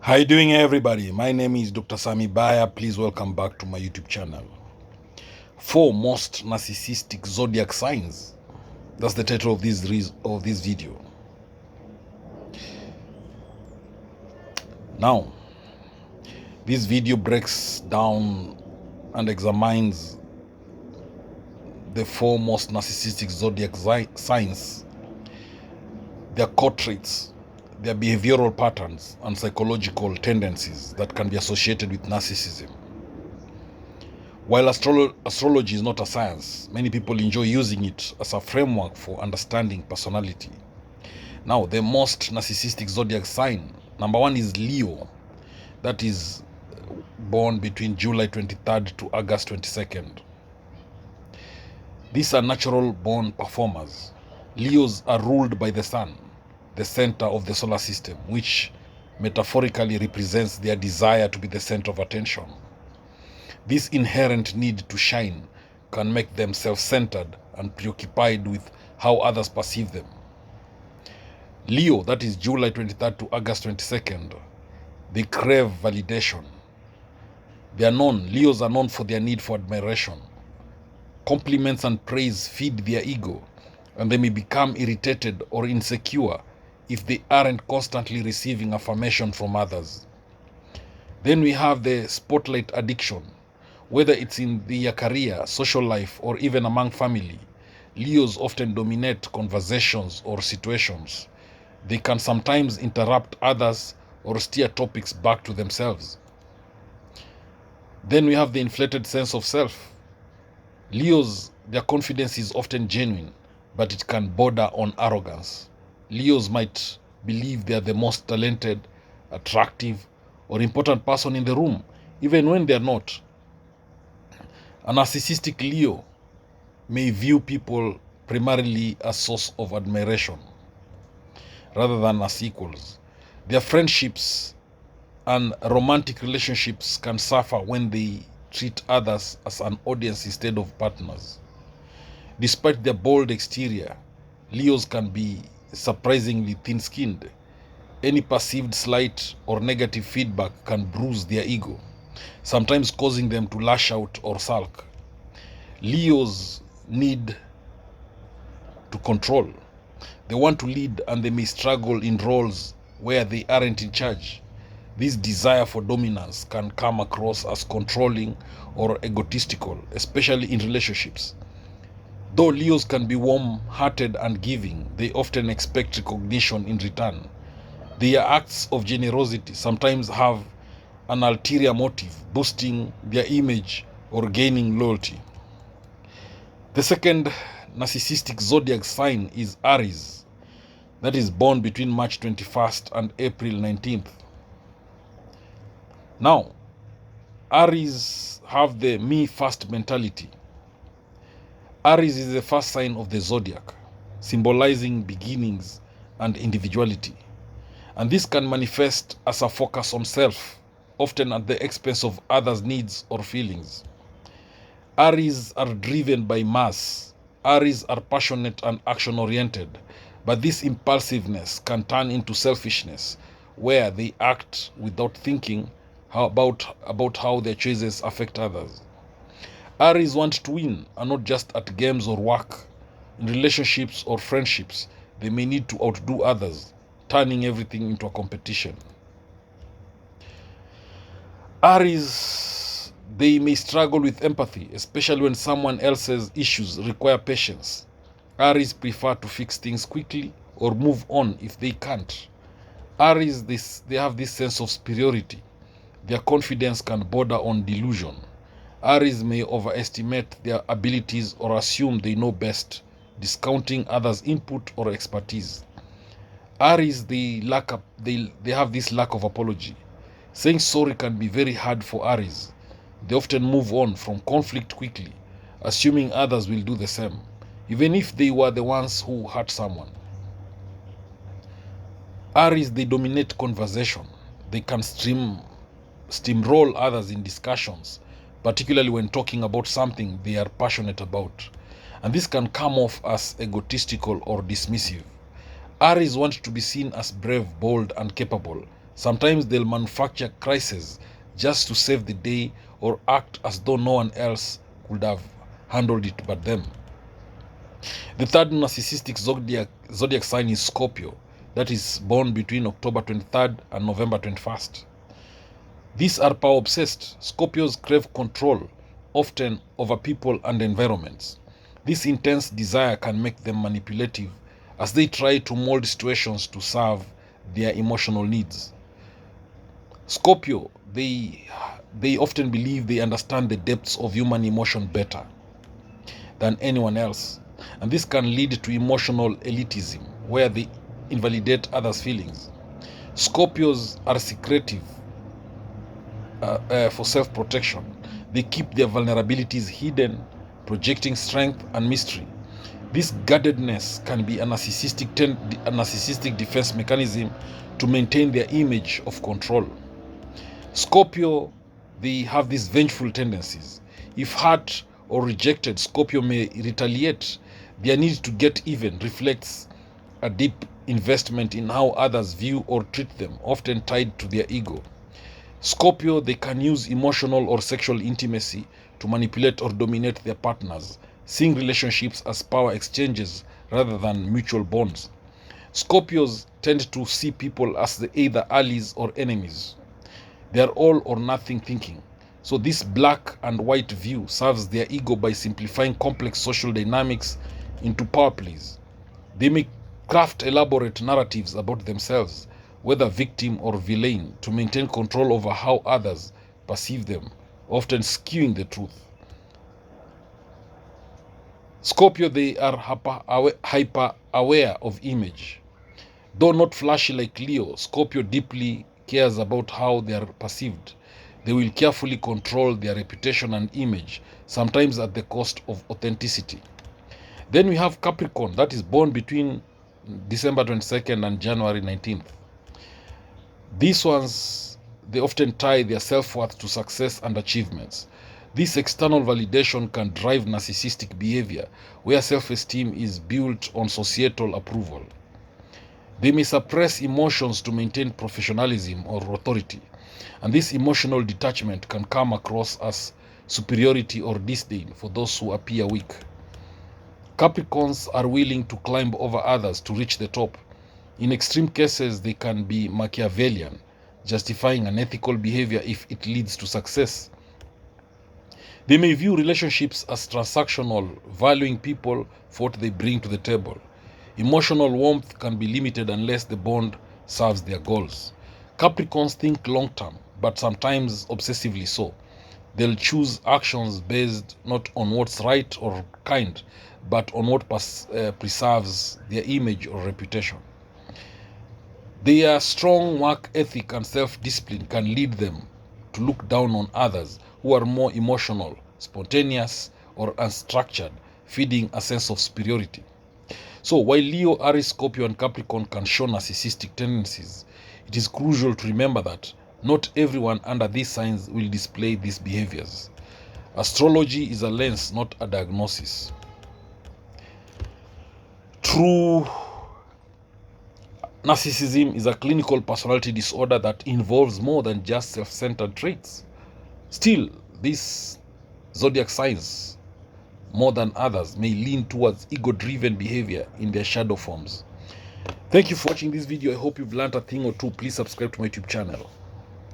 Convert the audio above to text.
How you doing, everybody? My name is Dr. Sami Baya. Please welcome back to my YouTube channel. 4 most narcissistic zodiac signs. That's the title of this video. Now, this video breaks down and examines the 4 most narcissistic zodiac signs, their core traits, their behavioral patterns, and psychological tendencies that can be associated with narcissism. While astrology is not a science, many people enjoy using it as a framework for understanding personality. Now, the most narcissistic zodiac sign, number 1 is Leo, that is born between July 23rd to August 22nd. These are natural born performers. Leos are ruled by the sun, the center of the solar system, which metaphorically represents their desire to be the center of attention. This inherent need to shine can make them self-centered and preoccupied with how others perceive them. Leo, that is July 23rd to August 22nd, they crave validation. Leos are known for their need for admiration. Compliments and praise feed their ego, and they may become irritated or insecure if they aren't constantly receiving affirmation from others. Then we have the spotlight addiction. Whether it's in their career, social life, or even among family, Leos often dominate conversations or situations. They can sometimes interrupt others or steer topics back to themselves. Then we have the inflated sense of self. Leos, their confidence is often genuine, but it can border on arrogance. Leos might believe they are the most talented, attractive, or important person in the room, even when they are not. A narcissistic Leo may view people primarily as source of admiration rather than as equals. Their friendships and romantic relationships can suffer when they treat others as an audience instead of partners. Despite their bold exterior, Leos can be surprisingly thin-skinned. Any perceived slight or negative feedback can bruise their ego, sometimes causing them to lash out or sulk. Leos need to control. They want to lead, and they may struggle in roles where they aren't in charge. This desire for dominance can come across as controlling or egotistical, especially in relationships. Though Leos can be warm-hearted and giving, they often expect recognition in return. Their acts of generosity sometimes have an ulterior motive, boosting their image or gaining loyalty. The second narcissistic zodiac sign is Aries, that is born between March 21st and April 19th. Now, Aries have the me-first mentality. Aries is the first sign of the zodiac, symbolizing beginnings and individuality. And this can manifest as a focus on self, often at the expense of others' needs or feelings. Aries are driven by mass. Aries are passionate and action-oriented, but this impulsiveness can turn into selfishness, where they act without thinking about how their choices affect others. Aries want to win, and not just at games or work. In relationships or friendships, they may need to outdo others, turning everything into a competition. Aries, they may struggle with empathy, especially when someone else's issues require patience. Aries prefer to fix things quickly or move on if they can't. Aries, they have this sense of superiority. Their confidence can border on delusion. Aries may overestimate their abilities or assume they know best, discounting others' input or expertise. Aries, they have this lack of apology. Saying sorry can be very hard for Aries. They often move on from conflict quickly, assuming others will do the same, even if they were the ones who hurt someone. Aries, they dominate conversation. They can steamroll others in discussions, particularly when talking about something they are passionate about. And this can come off as egotistical or dismissive. Aries want to be seen as brave, bold, and capable, Sometimes they'll manufacture crises just to save the day or act as though no one else could have handled it but them. The third narcissistic zodiac sign is Scorpio, that is born between October 23rd and November 21st. These are power obsessed. Scorpios crave control, often over people and environments. This intense desire can make them manipulative as they try to mold situations to serve their emotional needs. Scorpio, they often believe they understand the depths of human emotion better than anyone else. And this can lead to emotional elitism, where they invalidate others' feelings. Scorpios are secretive for self-protection. They keep their vulnerabilities hidden, projecting strength and mystery. This guardedness can be a narcissistic defense mechanism to maintain their image of control. Scorpio, they have these vengeful tendencies. If hurt or rejected, Scorpio may retaliate. Their need to get even reflects a deep investment in how others view or treat them, often tied to their ego. Scorpio, they can use emotional or sexual intimacy to manipulate or dominate their partners, seeing relationships as power exchanges rather than mutual bonds. Scorpios tend to see people as either allies or enemies. They are all or nothing thinking. So this black and white view serves their ego by simplifying complex social dynamics into power plays. They may craft elaborate narratives about themselves, whether victim or villain, to maintain control over how others perceive them, often skewing the truth. Scorpio, they are hyper aware of image. Though not flashy like Leo, Scorpio deeply cares about how they are perceived. They will carefully control their reputation and image, sometimes at the cost of authenticity. Then we have Capricorn, that is born between December 22nd and January 19th. These ones, they often tie their self-worth to success and achievements. This external validation can drive narcissistic behavior, where self-esteem is built on societal approval. They may suppress emotions to maintain professionalism or authority, and this emotional detachment can come across as superiority or disdain for those who appear weak. Capricorns are willing to climb over others to reach the top. In extreme cases, they can be Machiavellian, justifying unethical behavior if it leads to success. They may view relationships as transactional, valuing people for what they bring to the table. Emotional warmth can be limited unless the bond serves their goals. Capricorns think long-term, but sometimes obsessively so. They'll choose actions based not on what's right or kind, but on what preserves their image or reputation. Their strong work ethic and self-discipline can lead them to look down on others who are more emotional, spontaneous, or unstructured, feeding a sense of superiority. So while Leo, Aries, Scorpio, and Capricorn can show narcissistic tendencies, it is crucial to remember that not everyone under these signs will display these behaviors. Astrology is a lens, not a diagnosis. True narcissism is a clinical personality disorder that involves more than just self-centered traits. Still, these zodiac signs, more than others, may lean towards ego-driven behavior in their shadow forms. Thank you for watching this video. I hope you've learned a thing or two. Please subscribe to my YouTube channel.